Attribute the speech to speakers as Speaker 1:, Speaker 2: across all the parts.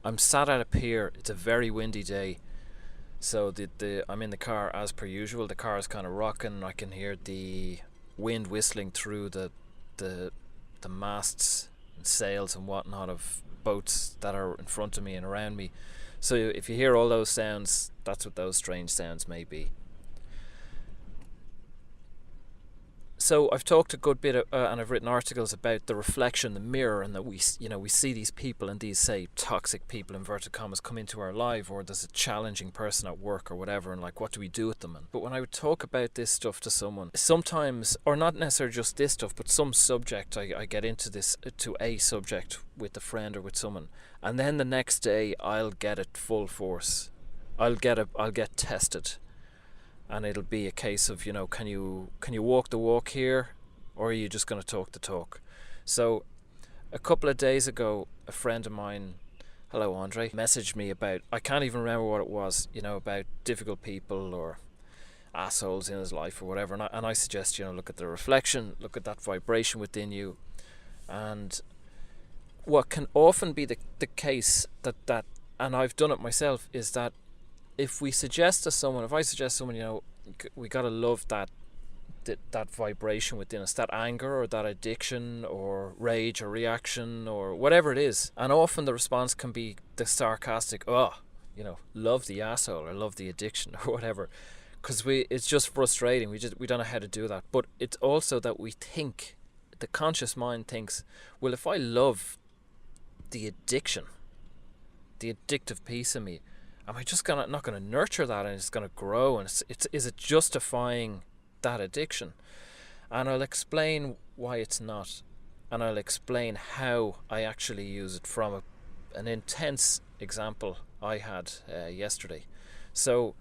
Speaker 1: I'm sat at a pier. It's a very windy day, so I'm in the car as per usual. The car is kind of rocking. I can hear the wind whistling through the the masts and sails and whatnot of boats that are in front of me and around me. So if you hear all those sounds, that's what those strange sounds may be. So I've talked a good bit and I've written articles about the reflection, the mirror, and that we see these people and these, say, toxic people, inverted commas, come into our life, or there's a challenging person at work or whatever, and like, what do we do with them? But when I would talk about this stuff to someone, sometimes, or not necessarily just this stuff, but some subject, I get into this, to a subject with a friend or with someone, and then the next day I'll get it full force. I'll get tested, and it'll be a case of, can you walk the walk here, or are you just going to talk the talk? So a couple of days ago, a friend of mine, hello Andre, messaged me about, I can't even remember what it was, about difficult people or assholes in his life or whatever, and I suggest, look at the reflection, look at that vibration within you. And what can often be the case that and I've done it myself, is that if I suggest to someone, we gotta love that vibration within us, that anger or that addiction or rage or reaction or whatever it is. And often the response can be the sarcastic, love the asshole or love the addiction or whatever, because it's just frustrating. We don't know how to do that. But it's also that we think, the conscious mind thinks, well, if I love the addiction, the addictive piece of me, am I just not gonna nurture that, and it's gonna grow, and is it justifying that addiction? And I'll explain why it's not, and I'll explain how I actually use it from an intense example I had yesterday. So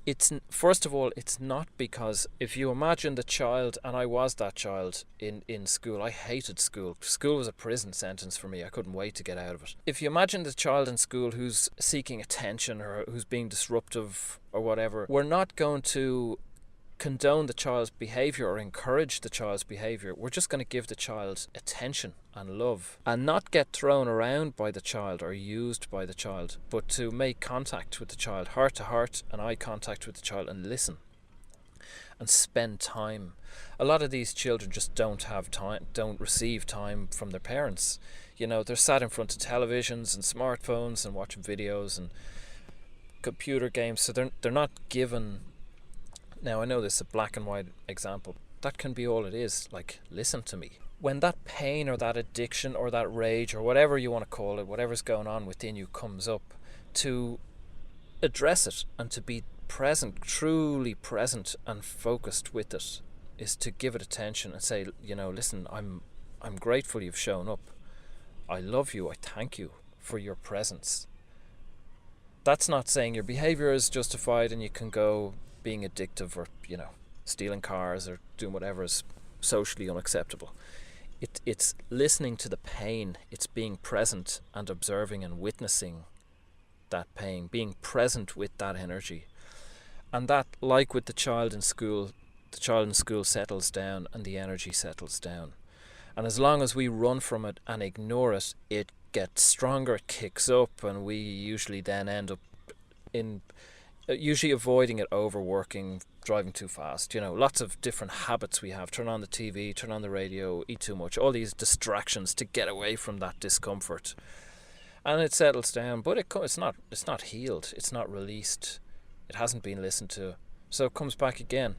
Speaker 1: it's, first of all, it's not, because if you imagine the child, and I was that child in school. I hated school. School was a prison sentence for me. I couldn't wait to get out of it. If you imagine the child in school who's seeking attention or who's being disruptive or whatever, we're not going to condone the child's behavior or encourage the child's behavior. We're just going to give the child attention and love, and not get thrown around by the child or used by the child, but to make contact with the child, heart to heart and eye contact with the child, and listen and spend time. A lot of these children just don't have time, don't receive time from their parents. They're sat in front of televisions and smartphones and watching videos and computer games, so they're not given. Now, I know this is a black and white example. That can be all it is. Like, listen to me. When that pain or that addiction or that rage or whatever you want to call it, whatever's going on within you comes up, to address it and to be present, truly present and focused with it, is to give it attention and say, listen, I'm grateful you've shown up. I love you. I thank you for your presence. That's not saying your behavior is justified and you can go being addictive or, stealing cars or doing whatever is socially unacceptable. It's listening to the pain. It's being present and observing and witnessing that pain, being present with that energy. And that, like with the child in school settles down and the energy settles down. And as long as we run from it and ignore it, it gets stronger, it kicks up, and we usually then end up usually avoiding it, overworking, driving too fast, lots of different habits we have. Turn on the TV, turn on the radio, eat too much, all these distractions to get away from that discomfort. And it settles down, but it's not healed, it's not released, it hasn't been listened to, so it comes back again.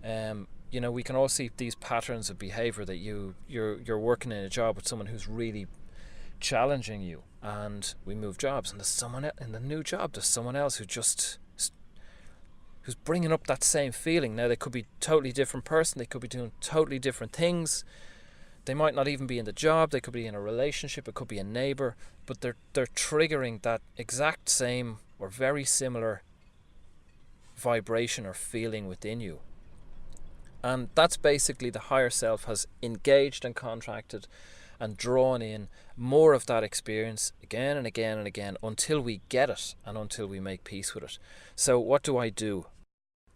Speaker 1: We can all see these patterns of behavior, that you're working in a job with someone who's really challenging you, and we move jobs, and there's someone else in the new job, there's someone else who's bringing up that same feeling. Now, they could be a totally different person, they could be doing totally different things, they might not even be in the job, they could be in a relationship, it could be a neighbor, but they're triggering that exact same or very similar vibration or feeling within you. And that's basically the higher self has engaged and contracted and drawn in more of that experience again and again and again, until we get it and until we make peace with it. So what do I do?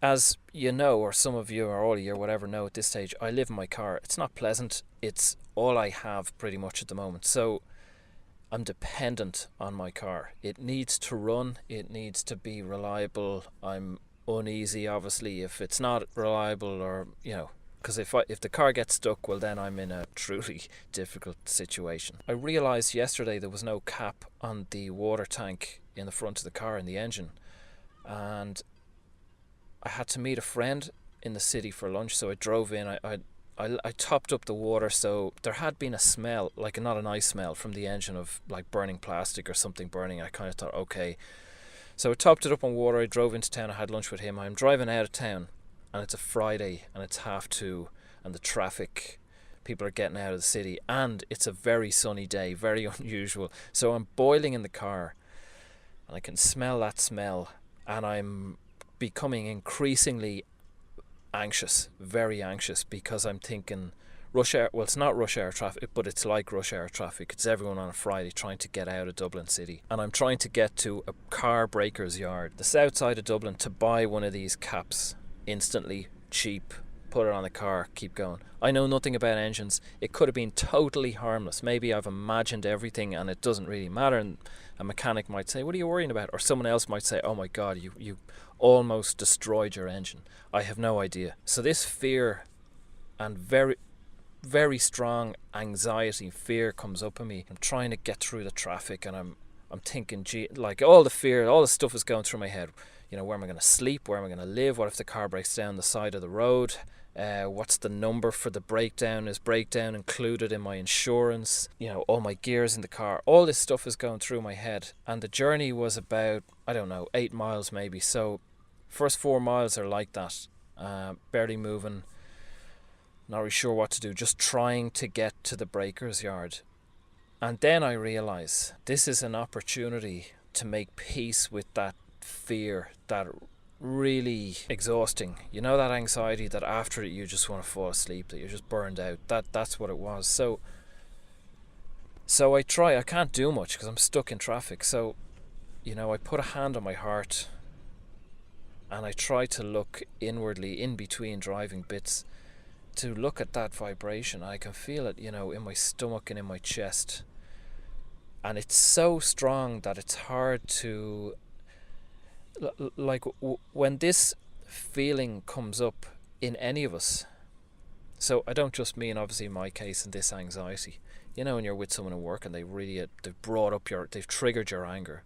Speaker 1: As you know, or some of you or all of you or whatever know at this stage, I live in my car. It's not pleasant. It's all I have pretty much at the moment. So I'm dependent on my car. It needs to run, it needs to be reliable. I'm uneasy, obviously, if it's not reliable, or, because if the car gets stuck, well, then I'm in a truly difficult situation. I realised yesterday there was no cap on the water tank in the front of the car, in the engine, and I had to meet a friend in the city for lunch, so I drove in. I topped up the water, so there had been a smell, like not a nice smell, from the engine of like burning plastic or something burning. I kind of thought, okay. So I topped it up on water, I drove into town, I had lunch with him. I'm driving out of town, and it's a Friday, and it's 2:30, and the traffic, people are getting out of the city, and it's a very sunny day, very unusual. So I'm boiling in the car, and I can smell that smell, and I'm becoming increasingly anxious, very anxious, because I'm thinking rush hour. Well, it's not rush hour traffic, but it's like rush hour traffic. It's everyone on a Friday trying to get out of Dublin City, and I'm trying to get to a car breaker's yard, the south side of Dublin, to buy one of these caps instantly, cheap, put it on the car, keep going. I know nothing about engines. It could have been totally harmless. Maybe I've imagined everything and it doesn't really matter, and a mechanic might say, what are you worrying about? Or someone else might say, oh my god, you almost destroyed your engine. I have no idea. So this fear and very, very strong anxiety, fear comes up in me. I'm trying to get through the traffic, and I'm thinking, gee, like all the fear, all the stuff is going through my head. Where am I going to sleep? Where am I going to live? What if the car breaks down the side of the road? What's the number for the breakdown? Is breakdown included in my insurance? All my gears in the car. All this stuff is going through my head. And the journey was about, 8 miles maybe. So first 4 miles are like that. Barely moving. Not really sure what to do. Just trying to get to the breaker's yard. And then I realise this is an opportunity to make peace with that fear, that really exhausting, that anxiety that after it you just want to fall asleep, that you're just burned out. That's what it was. So I can't do much because I'm stuck in traffic. So I put a hand on my heart, and I try to look inwardly in between driving bits to look at that vibration. I can feel it, in my stomach and in my chest, and it's so strong that it's hard to when this feeling comes up in any of us. So I don't just mean, obviously, in my case, in this anxiety. When you're with someone at work and they've triggered your anger,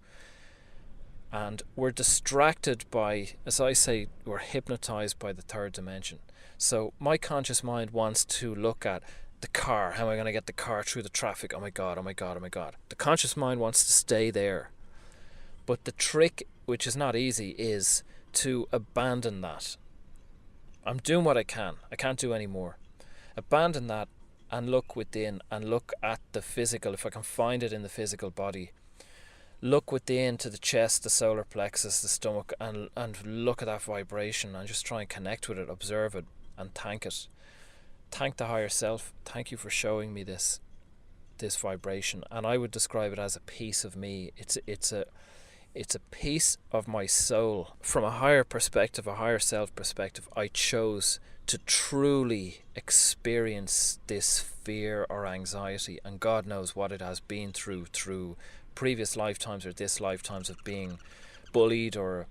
Speaker 1: and we're distracted by, as I say, we're hypnotized by the third dimension. So my conscious mind wants to look at the car. How am I going to get the car through the traffic? Oh my god, oh my god, oh my god. The conscious mind wants to stay there. But the trick, which is not easy, is to abandon that. I'm doing what I can. I can't do any more. Abandon that and look within, and look at the physical, if I can find it in the physical body. Look within to the chest, the solar plexus, the stomach, and look at that vibration, and just try and connect with it, observe it, and thank it. Thank the higher self. Thank you for showing me this vibration. And I would describe it as a piece of me. It's a piece of my soul. From a higher perspective, a higher self perspective, I chose to truly experience this fear or anxiety, and God knows what it has been through previous lifetimes or this lifetimes of being bullied or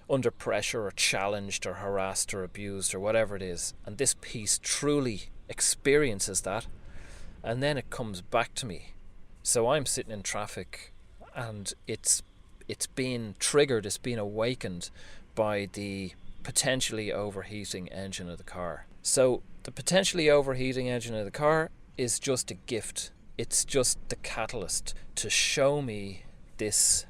Speaker 1: under pressure or challenged or harassed or abused or whatever it is. And this piece truly experiences that, and then it comes back to me. So I'm sitting in traffic, and it's been triggered, it's been awakened by the potentially overheating engine of the car. So the potentially overheating engine of the car is just a gift. It's just the catalyst to show me this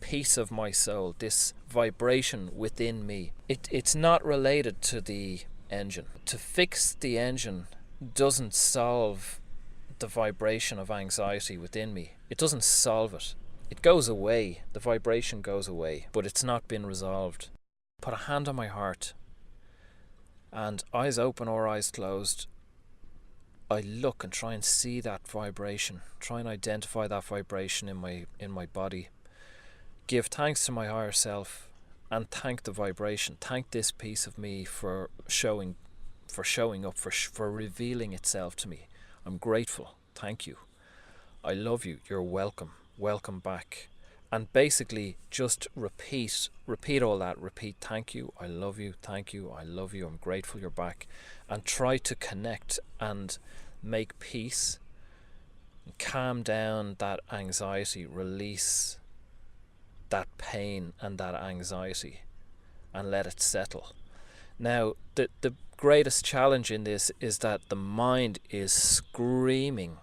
Speaker 1: piece of my soul, this vibration within me. It's not related to the engine. To fix the engine doesn't solve the vibration of anxiety within me. It doesn't solve it. It goes away, the vibration goes away, but it's not been resolved. Put a hand on my heart, and eyes open or eyes closed, I look and try and see that vibration, try and identify that vibration in my body. Give thanks to my higher self, and thank the vibration. Thank this piece of me for showing up, for revealing itself to me. I'm grateful. Thank you. I love you, you're welcome, welcome back. And basically just repeat all that. Repeat, thank you, I love you, thank you, I love you, I'm grateful you're back. And try to connect and make peace, calm down that anxiety, release that pain and that anxiety, and let it settle. Now, the greatest challenge in this is that the mind is screaming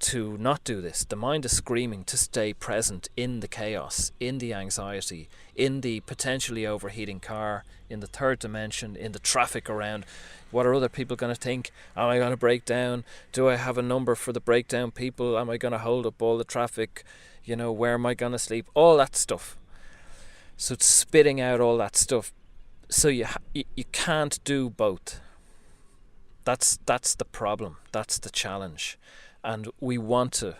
Speaker 1: to not do this. The mind is screaming to stay present in the chaos, in the anxiety, in the potentially overheating car, in the third dimension, in the traffic around. What are other people going to think? Am I going to break down? Do I have a number for the breakdown people? Am I going to hold up all the traffic? You know, where am I going to sleep? All that stuff. So it's spitting out all that stuff. So you can't do both. That's the problem. That's the challenge. And we want to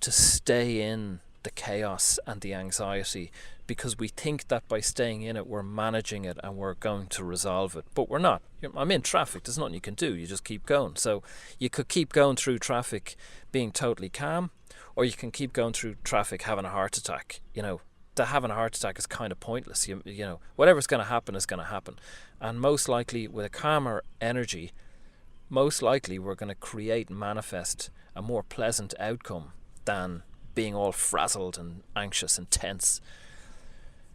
Speaker 1: stay in the chaos and the anxiety, because we think that by staying in it we're managing it and we're going to resolve it, but we're not. I'm in traffic, there's nothing you can do, you just keep going. So you could keep going through traffic being totally calm, or you can keep going through traffic having a heart attack. You know, to having a heart attack is kind of pointless. You know, whatever's going to happen is going to happen. And most likely with a calmer energy, most likely we're going to create and manifest a more pleasant outcome than being all frazzled and anxious and tense.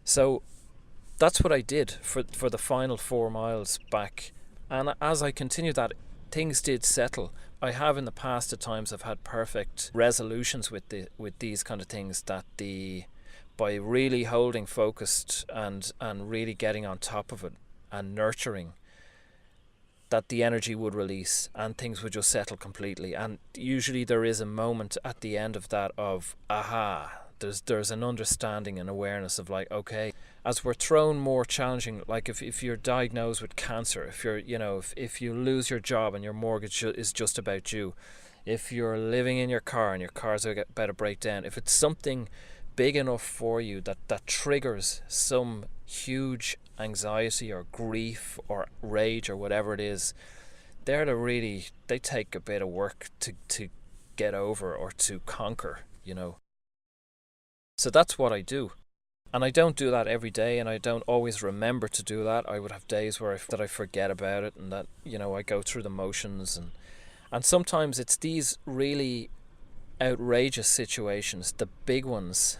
Speaker 1: So that's what I did for the final 4 miles back. And as I continued that, things did settle. I have in the past at times I've had perfect resolutions with these kind of things, that by really holding focused and really getting on top of it and nurturing, that the energy would release and things would just settle completely. And usually there is a moment at the end of that of, aha, there's an understanding and awareness of like, okay, as we're thrown more challenging, like if you're diagnosed with cancer, if you're, you know, if you lose your job and your mortgage is just about you, if you're living in your car and your car's about to break down, if it's something big enough for you that triggers some huge anxiety or grief or rage or whatever it is, they take a bit of work to get over or to conquer, you know. So that's what I do. And I don't do that every day, and I don't always remember to do that. I would have days where I forget about it, and that, you know, I go through the motions, and sometimes it's these really outrageous situations, the big ones,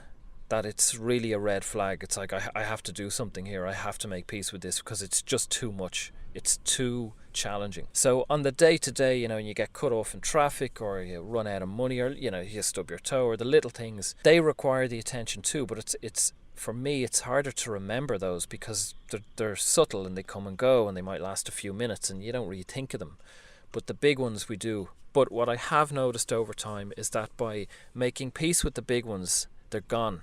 Speaker 1: that it's really a red flag. It's like, I have to do something here. I have to make peace with this because it's just too much. It's too challenging. So on the day-to-day, you know, and you get cut off in traffic, or you run out of money, or, you know, you stub your toe, or the little things, they require the attention too. But it's for me, it's harder to remember those because they're subtle and they come and go, and they might last a few minutes and you don't really think of them. But the big ones we do. But what I have noticed over time is that by making peace with the big ones, they're gone.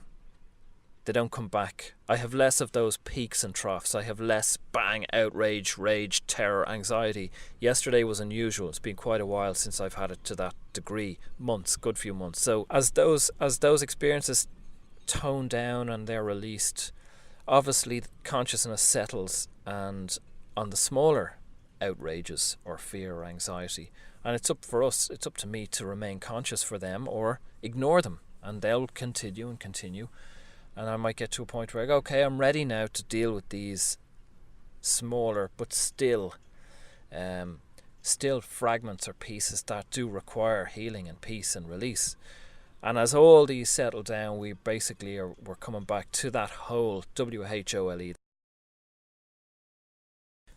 Speaker 1: They don't come back. I have less of those peaks and troughs. I have less bang, outrage, rage, terror, anxiety. Yesterday was unusual. It's been quite a while since I've had it to that degree. Months, good few months. So as those experiences tone down and they're released, obviously consciousness settles, and on the smaller outrages or fear or anxiety, and it's up to me to remain conscious for them or ignore them, and they'll continue and continue. And I might get to a point where I go, okay, I'm ready now to deal with these smaller but still fragments or pieces that do require healing and peace and release. And as all these settle down, we're coming back to that whole, WHOLE.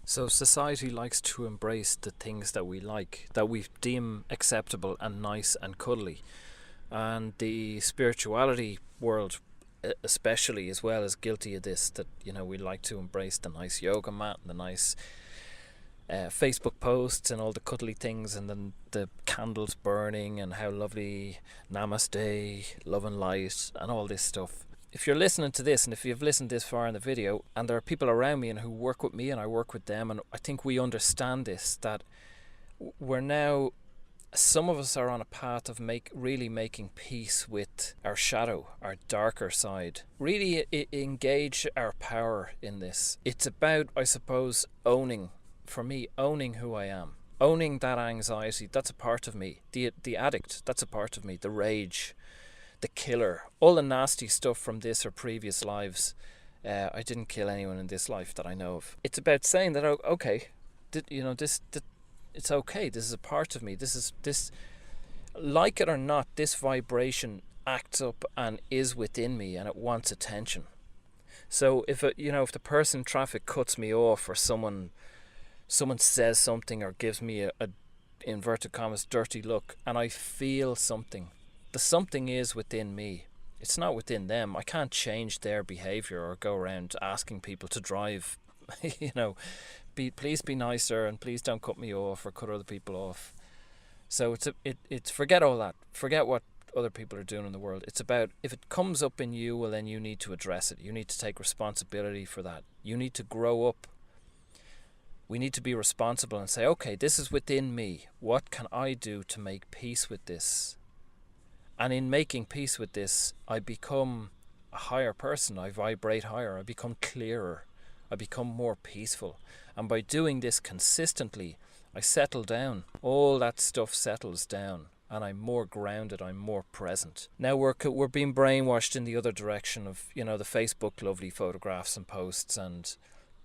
Speaker 1: So society likes to embrace the things that we like, that we deem acceptable and nice and cuddly. And the spirituality world especially as well is guilty of this, that, you know, we like to embrace the nice yoga mat and the nice Facebook posts and all the cuddly things, and then the candles burning and how lovely, namaste, love and light and all this stuff. If you're listening to this, and if you've listened this far in the video, and there are people around me and who work with me and I work with them, and I think we understand this, that we're now, some of us are on a path of really making peace with our shadow, our darker side. Really engage our power in this. It's about, I suppose, owning, for me, owning who I am. owning that anxiety, that's a part of me. The addict, that's a part of me. The rage, the killer, all the nasty stuff from this or previous lives. I didn't kill anyone in this life that I know of. It's about saying that, okay, it's okay. This is a part of me. This, like it or not, this vibration acts up and is within me, and it wants attention. So if the person in traffic cuts me off, or someone says something or gives me a inverted commas dirty look, and I feel something, the something is within me. It's not within them. I can't change their behavior or go around asking people to drive, please be nicer and please don't cut me off or cut other people off. So it's forget all that. Forget what other people are doing in the world. It's about, if it comes up in you, well, then you need to address it. You need to take responsibility for that. You need to grow up. We need to be responsible and say, okay, this is within me. What can I do to make peace with this? And in making peace with this, I become a higher person. I vibrate higher. I become clearer. I become more peaceful. And by doing this consistently, I settle down. All that stuff settles down. And I'm more grounded, I'm more present. Now we're being brainwashed in the other direction of, the Facebook lovely photographs and posts, and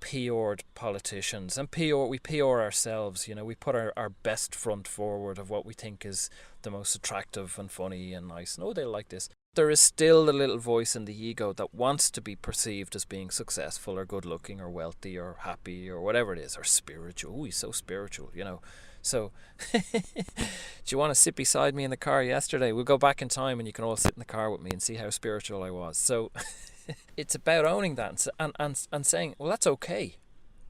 Speaker 1: PR'd politicians, and we PR ourselves. We put our best front forward of what we think is the most attractive and funny and nice. And they'll like this. There is still the little voice in the ego that wants to be perceived as being successful or good looking or wealthy or happy or whatever it is, or spiritual. Oh, he's so spiritual, So, do you want to sit beside me in the car yesterday? We'll go back in time and you can all sit in the car with me and see how spiritual I was. So, it's about owning that and saying, well, that's okay.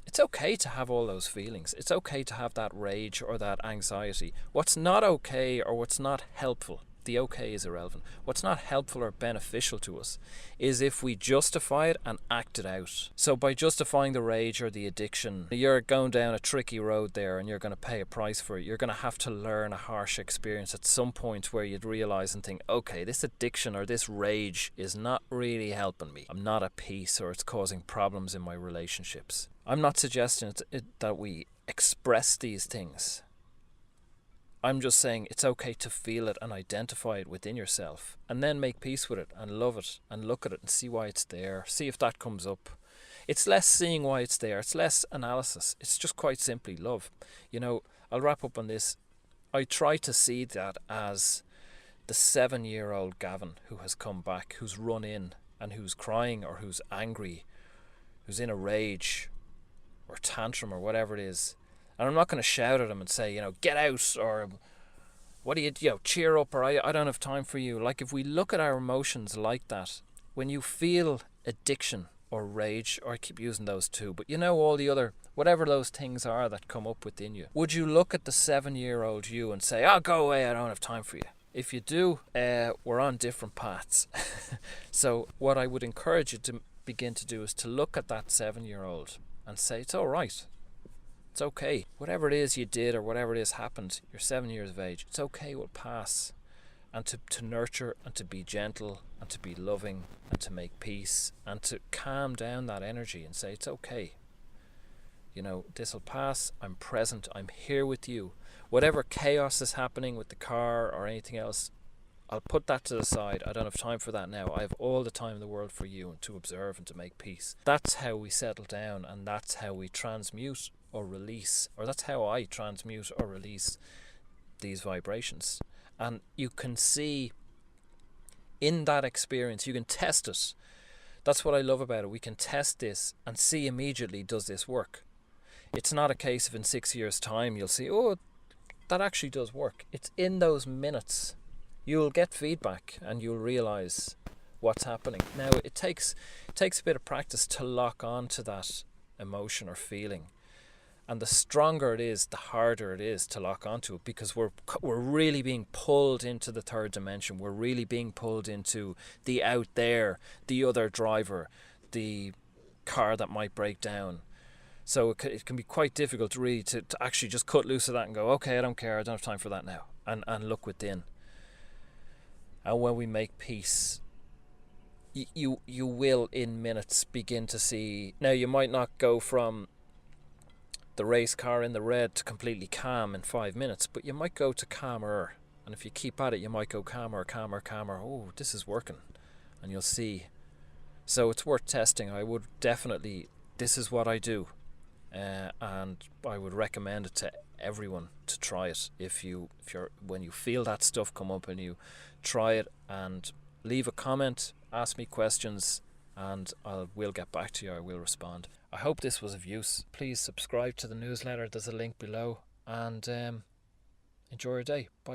Speaker 1: It's okay to have all those feelings. It's okay to have that rage or that anxiety. What's not okay, or what's not helpful, the okay is irrelevant. What's not helpful or beneficial to us is if we justify it and act it out. So by justifying the rage or the addiction, you're going down a tricky road there and you're going to pay a price for it. You're going to have to learn a harsh experience at some point where you'd realize and think, okay, this addiction or this rage is not really helping me. I'm not at peace, or it's causing problems in my relationships. I'm not suggesting that we express these things. I'm just saying it's okay to feel it and identify it within yourself, and then make peace with it and love it and look at it and see why it's there. See if that comes up. It's less seeing why it's there. It's less analysis. It's just quite simply love. I'll wrap up on this. I try to see that as the 7-year-old Gavin who has come back, who's run in and who's crying or who's angry, who's in a rage or tantrum or whatever it is. And I'm not going to shout at him and say, get out, or what do you, cheer up, or I don't have time for you. Like, if we look at our emotions like that, when you feel addiction or rage, or I keep using those two, but all the other, whatever those things are that come up within you, would you look at the 7-year-old you and say, go away, I don't have time for you? If you do, we're on different paths. So what I would encourage you to begin to do is to look at that 7-year-old and say, it's all right. It's okay. Whatever it is you did or whatever it is happened, you're 7 years of age. It's okay, it will pass. And to nurture and to be gentle and to be loving and to make peace and to calm down that energy and say, it's okay. This will pass. I'm present. I'm here with you. Whatever chaos is happening with the car or anything else, I'll put that to the side. I don't have time for that now. I have all the time in the world for you and to observe and to make peace. That's how we settle down, and that's how we transmute or release, or that's how I transmute or release these vibrations. And you can see in that experience, you can test it. That's what I love about it. We can test this and see immediately, does this work? It's not a case of in 6 years' time you'll see, that actually does work. It's in those minutes. You'll get feedback and you'll realize what's happening. Now, it takes a bit of practice to lock on to that emotion or feeling. And the stronger it is, the harder it is to lock onto it, because we're really being pulled into the third dimension. We're really being pulled into the out there, the other driver, the car that might break down. So it can be quite difficult really to actually just cut loose of that and go, okay, I don't care, I don't have time for that now, and look within. And when we make peace, you will in minutes begin to see. Now, you might not go from the race car in the red to completely calm in 5 minutes, but you might go to calmer. And if you keep at it, you might go calmer, calmer, calmer. Oh, this is working. And you'll see. So it's worth testing. I would definitely, this is what I do. And I would recommend it to everyone to try it. When you feel that stuff come up, and you try it, and leave a comment, ask me questions, and we'll get back to you. I will respond. I hope this was of use. Please subscribe to the newsletter. There's a link below, and enjoy your day. Bye.